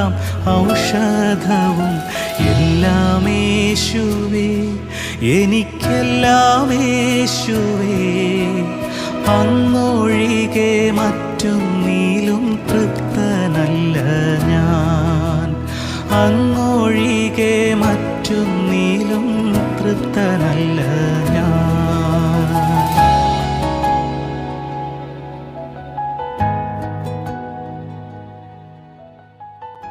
എല്ലാം ഔഷധവും എല്ലാം യേശുവേ, എനിക്കെല്ലാം യേശുവേ. അങ്ങൊഴികെ മറ്റൊന്നിലും തൃപ്തനല്ല ഞാൻ, അങ്ങൊഴികെ മറ്റൊന്നിലും തൃപ്തനല്ല